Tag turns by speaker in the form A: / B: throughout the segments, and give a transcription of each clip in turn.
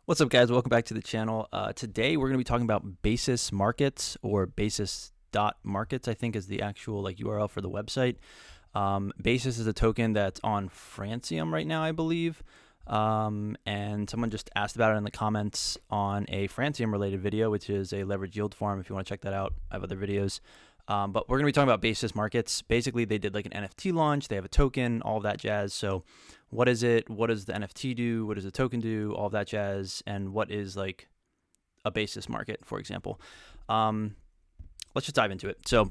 A: What's up, guys? Welcome back to the channel. Today we're going to be talking about Basis Markets, or Basis.Markets, I think is the actual URL for the website. Basis is a token that's on Francium right now, I believe. And someone just asked about it in the comments on a Francium related video, which is a leverage yield farm. If you want to check that out, I have other videos. But we're going to be talking about Basis Markets. Basically, they did like an NFT launch. They have a token, all of that jazz. So what is it? What does the NFT do? What does the token do? All of that jazz. And what is like a Basis market, for example? Let's just dive into it. So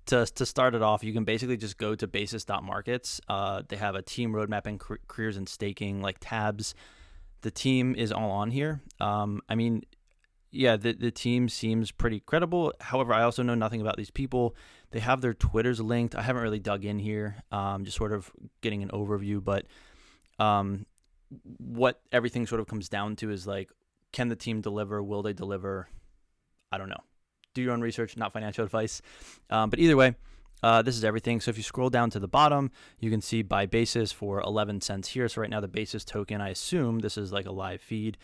A: to start it off, you can basically just go to Basis.Markets. They have a team roadmap and careers and staking like tabs. The team is all on here. Yeah, the team seems pretty credible. However, I also know nothing about these people. They have their Twitters linked. I haven't really dug in here, just sort of getting an overview. But what everything sort of comes down to is like, can the team deliver? Will they deliver? I don't know. Do your own research, not financial advice. But either way, this is everything. So if you scroll down to the bottom, you can see buy Basis for 11 cents here. So right now the Basis token, I assume this is like a live feed,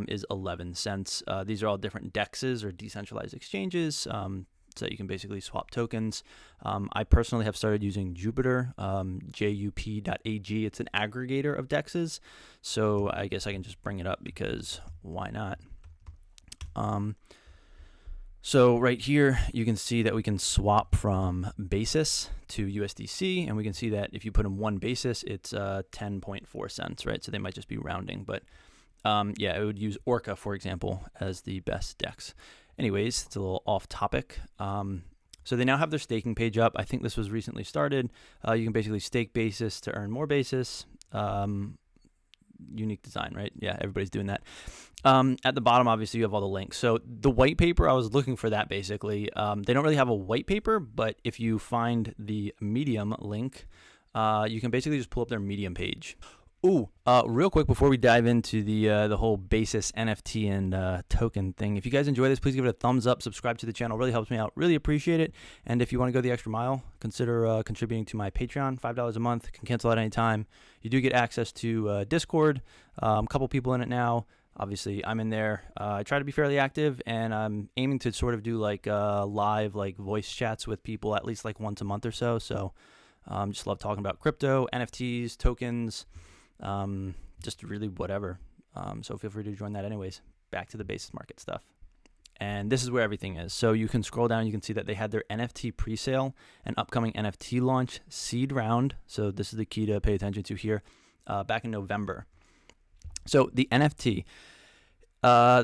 A: is 11 cents. These are all different DEXs or decentralized exchanges. So you can basically swap tokens. I personally have started using Jupiter, jup.ag. It's an aggregator of DEXs. So I guess I can just bring it up because why not? So right here, you can see that we can swap from Basis to USDC, and we can see that if you put in one Basis, it's 10.4 cents, right? So they might just be rounding, but yeah, it would use Orca, for example, as the best DEX. Anyways, it's a little off topic. So they now have their staking page up. I think this was recently started. You can basically stake Basis to earn more Basis. Unique design, right? Yeah, everybody's doing that. At the bottom, obviously, you have all the links. So the white paper, I was looking for that basically. They don't really have a white paper, but if you find the Medium link, you can basically just pull up their Medium page. Ooh, real quick before we dive into the whole Basis NFT and token thing, if you guys enjoy this, please give it a thumbs up, subscribe to the channel, really helps me out, really appreciate it. And if you want to go the extra mile, consider contributing to my Patreon, $5 a month, can cancel at any time. You do get access to Discord, a couple people in it now. Obviously, I'm in there. I try to be fairly active, and I'm aiming to sort of do like live voice chats with people at least like once a month or so. So just love talking about crypto, NFTs, tokens, just really whatever. So feel free to join that anyways. Back to the Basis market stuff. And this is where everything is. So you can scroll down, you can see that they had their Nft Pre-Sale and upcoming NFT launch seed round. So this is the key to pay attention to here, back in November. So the NFT,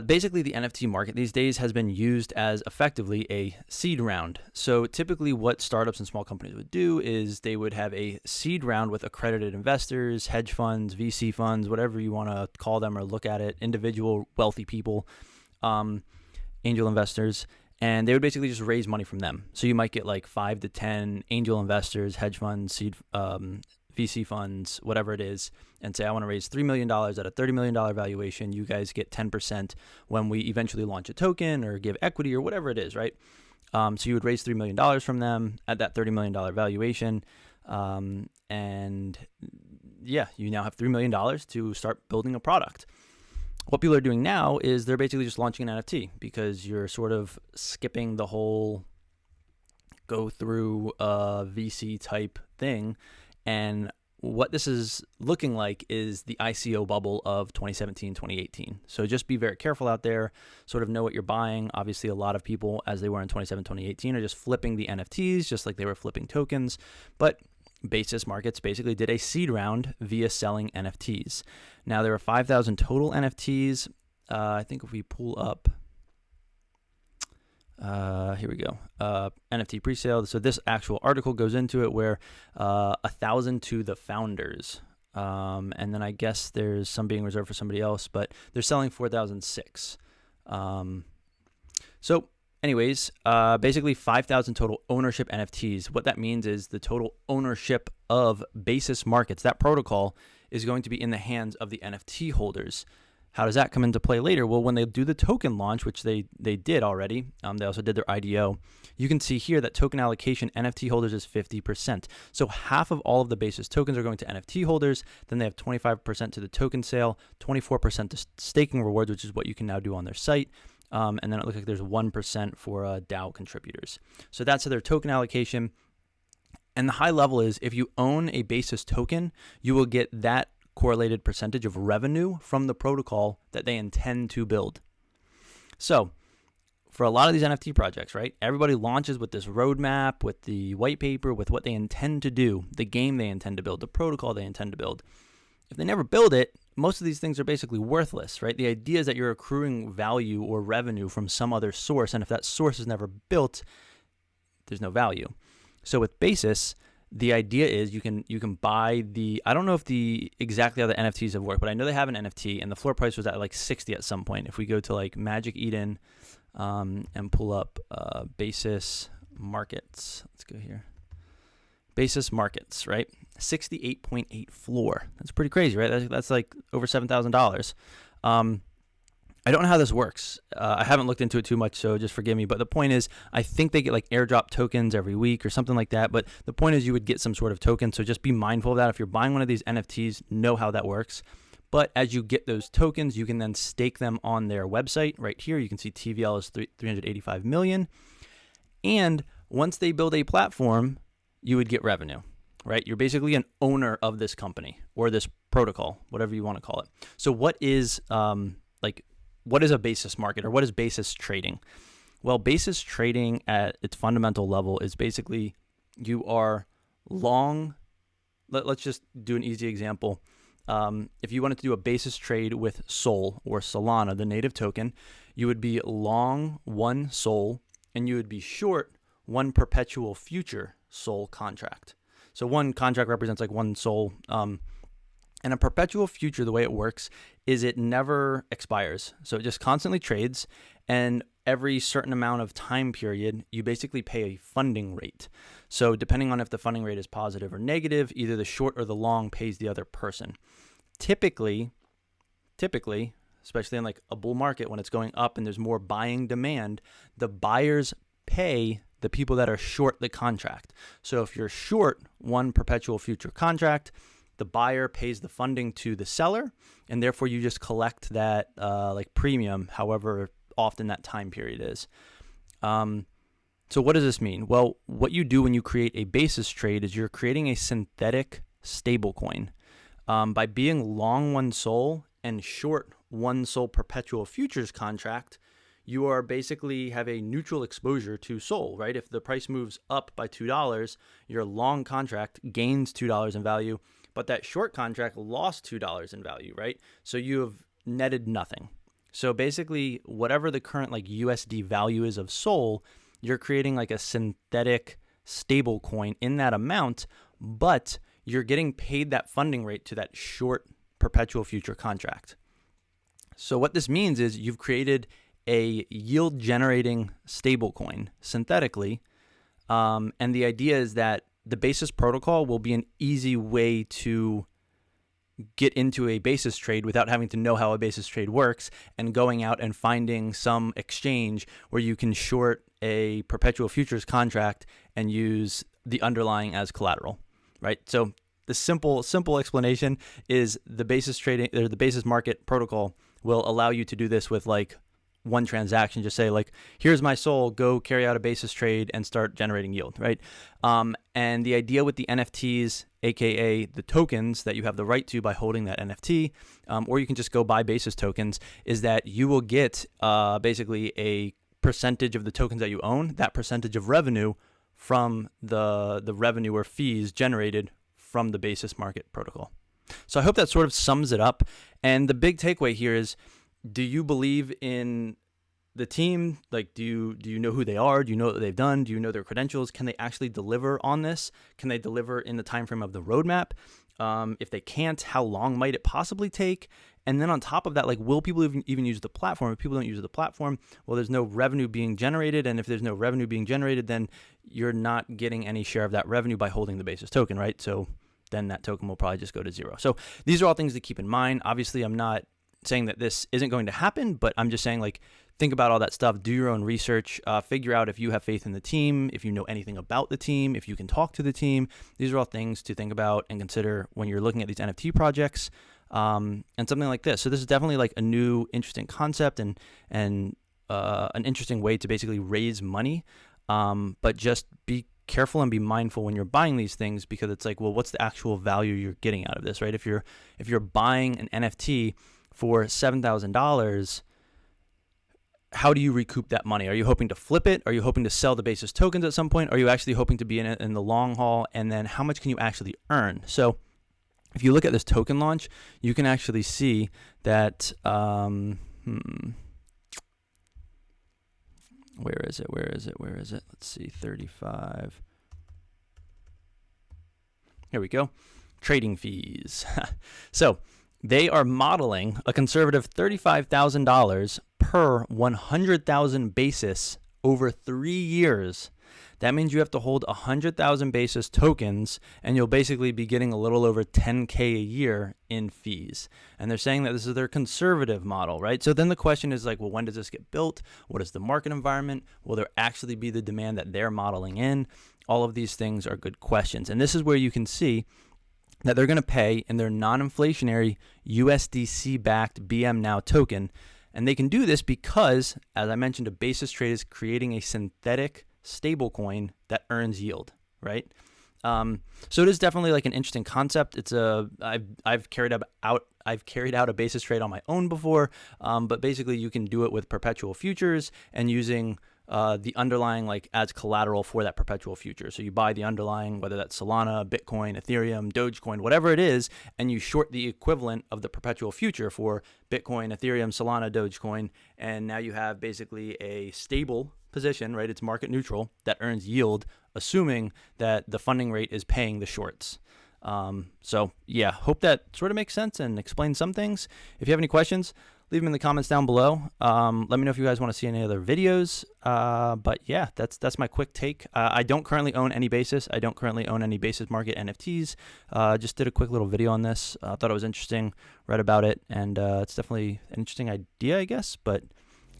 A: basically the NFT market these days has been used as effectively a seed round. So typically what startups and small companies would do is they would have a seed round with accredited investors, hedge funds, VC funds, whatever you want to call them or look at it, individual wealthy people, angel investors, and they would basically just raise money from them. So you might get like 5 to 10 angel investors, hedge funds, seed, VC funds, whatever it is, and say, I want to raise $3 million at a $30 million valuation. You guys get 10% when we eventually launch a token or give equity or whatever it is, right? So you would raise $3 million from them at that $30 million valuation. And yeah, you now have $3 million to start building a product. What people are doing now is they're basically just launching an NFT because you're sort of skipping the whole go through VC type thing. And what this is looking like is the ICO bubble of 2017, 2018. So just be very careful out there, sort of know what you're buying. Obviously, a lot of people, as they were in 2017, 2018, are just flipping the NFTs, just like they were flipping tokens. But Basis Markets basically did a seed round via selling NFTs. Now, there are 5,000 total NFTs. I think if we pull up, here we go. Nft Pre-Sale. So this actual article goes into it where 1,000 to the founders. And then I guess there's some being reserved for somebody else, but they're selling 4,006. So anyways, basically 5,000 total ownership NFTs. What that means is the total ownership of Basis Markets, that protocol, is going to be in the hands of the NFT holders. How does that come into play later? Well, when they do the token launch, which they did already, they also did their IDO, you can see here that token allocation NFT holders is 50%. So half of all of the Basis tokens are going to NFT holders. Then they have 25% to the token sale, 24% to staking rewards, which is what you can now do on their site. And then it looks like there's 1% for DAO contributors. So that's their token allocation. And the high level is if you own a Basis token, you will get that correlated percentage of revenue from the protocol that they intend to build. So for a lot of these NFT projects, right, everybody launches with this roadmap, with the white paper, with what they intend to do, the game they intend to build, the protocol they intend to build. If they never build it, most of these things are basically worthless, right? The idea is that you're accruing value or revenue from some other source, and if that source is never built, there's no value. So with Basis, the idea is you can buy the, I don't know if exactly how the NFTs have worked, but I know they have an NFT and the floor price was at like 60 at some point. If we go to like Magic Eden and pull up Basis Markets, let's go here. Basis Markets, right? 68.8 floor. That's pretty crazy, right? That's like over $7,000. I don't know how this works. I haven't looked into it too much, so just forgive me. But the point is, I think they get like airdrop tokens every week or something like that. But the point is you would get some sort of token. So just be mindful of that. If you're buying one of these NFTs, know how that works. But as you get those tokens, you can then stake them on their website. Right here, you can see TVL is 385 million. And once they build a platform, you would get revenue, right? You're basically an owner of this company or this protocol, whatever you want to call it. So what is what is a basis market or what is basis trading? Well, basis trading at its fundamental level is basically you are long. Let's just do an easy example. If you wanted to do a basis trade with SOL or Solana, the native token, you would be long one SOL and you would be short one perpetual future SOL contract. So one contract represents like one SOL. And a perpetual future, the way it works is it never expires. So it just constantly trades, and every certain amount of time period, you basically pay a funding rate. So depending on if the funding rate is positive or negative, either the short or the long pays the other person. Typically, especially in like a bull market when it's going up and there's more buying demand, the buyers pay the people that are short the contract. So if you're short one perpetual future contract, the buyer pays the funding to the seller, and therefore you just collect that like premium, however often that time period is. So what does this mean? Well, what you do when you create a basis trade is you're creating a synthetic stablecoin. By being long one SOL and short one SOL perpetual futures contract, you are basically have a neutral exposure to SOL, right? If the price moves up by $2, your long contract gains $2 in value, but that short contract lost $2 in value, right? So you have netted nothing. So basically, whatever the current like USD value is of SOL, you're creating like a synthetic stable coin in that amount, but you're getting paid that funding rate to that short perpetual future contract. So what this means is you've created a yield generating stable coin synthetically. And the idea is that the Basis protocol will be an easy way to get into a basis trade without having to know how a basis trade works and going out and finding some exchange where you can short a perpetual futures contract and use the underlying as collateral, right? So the simple explanation is the basis trading or the basis market protocol will allow you to do this with like one transaction. Just say like, here's my SOL, go carry out a basis trade and start generating yield, right? And the idea with the NFTs, aka the tokens that you have the right to by holding that NFT, or you can just go buy basis tokens, is that you will get basically a percentage of the tokens that you own, that percentage of revenue from the revenue or fees generated from the basis market protocol. So I hope that sort of sums it up. And the big takeaway here is, do you believe in the team? Like, do you know who they are? Do you know what they've done? Do you know their credentials? Can they actually deliver on this? Can they deliver in the time frame of the roadmap? If they can't, how long might it possibly take? And then on top of that, like, will people even use the platform? If people don't use the platform, well, there's no revenue being generated. And if there's no revenue being generated, then you're not getting any share of that revenue by holding the basis token, right? So then that token will probably just go to zero. So these are all things to keep in mind. Obviously, I'm not saying that this isn't going to happen, but I'm just saying, like, think about all that stuff, do your own research, figure out if you have faith in the team, if you know anything about the team, if you can talk to the team. These are all things to think about and consider when you're looking at these NFT projects, and something like this. So this is definitely like a new, interesting concept and an interesting way to basically raise money, but just be careful and be mindful when you're buying these things, because it's like, well, what's the actual value you're getting out of this, right? If you're buying an NFT for $7,000, how do you recoup that money? Are you hoping to flip it? Are you hoping to sell the Basis tokens at some point? Are you actually hoping to be in it in the long haul? And then how much can you actually earn? So if you look at this token launch, you can actually see that, where is it? Let's see, 35. Here we go. Trading fees. So they are modeling a conservative $35,000 per 100,000 basis over 3 years. That means you have to hold 100,000 basis tokens, and you'll basically be getting a little over 10K a year in fees. And they're saying that this is their conservative model, right? So then the question is like, well, when does this get built? What is the market environment? Will there actually be the demand that they're modeling in? All of these things are good questions. And this is where you can see that they're going to pay in their non-inflationary USDC-backed BM Now token. And they can do this because, as I mentioned, a basis trade is creating a synthetic stablecoin that earns yield, right? So it is definitely like an interesting concept. It's I've carried out a basis trade on my own before, but basically you can do it with perpetual futures and using the underlying like as collateral for that perpetual future. So you buy the underlying, whether that's Solana, Bitcoin, Ethereum, Dogecoin, whatever it is, and you short the equivalent of the perpetual future for Bitcoin, Ethereum, Solana, Dogecoin, and now you have basically a stable position, right? It's market neutral that earns yield, assuming that the funding rate is paying the shorts. So yeah, hope that sort of makes sense and explains some things. If you have any questions, leave them in the comments down below. Let me know if you guys want to see any other videos. But yeah, that's my quick take. I don't currently own any Basis. I don't currently own any Basis Market NFTs. Just did a quick little video on this. Thought it was interesting, read about it, and it's definitely an interesting idea, I guess, but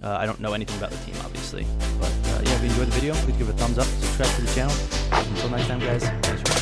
A: I don't know anything about the team, obviously. But yeah, if you enjoyed the video, please give it a thumbs up, subscribe to the channel. Until next time, guys, thanks for watching.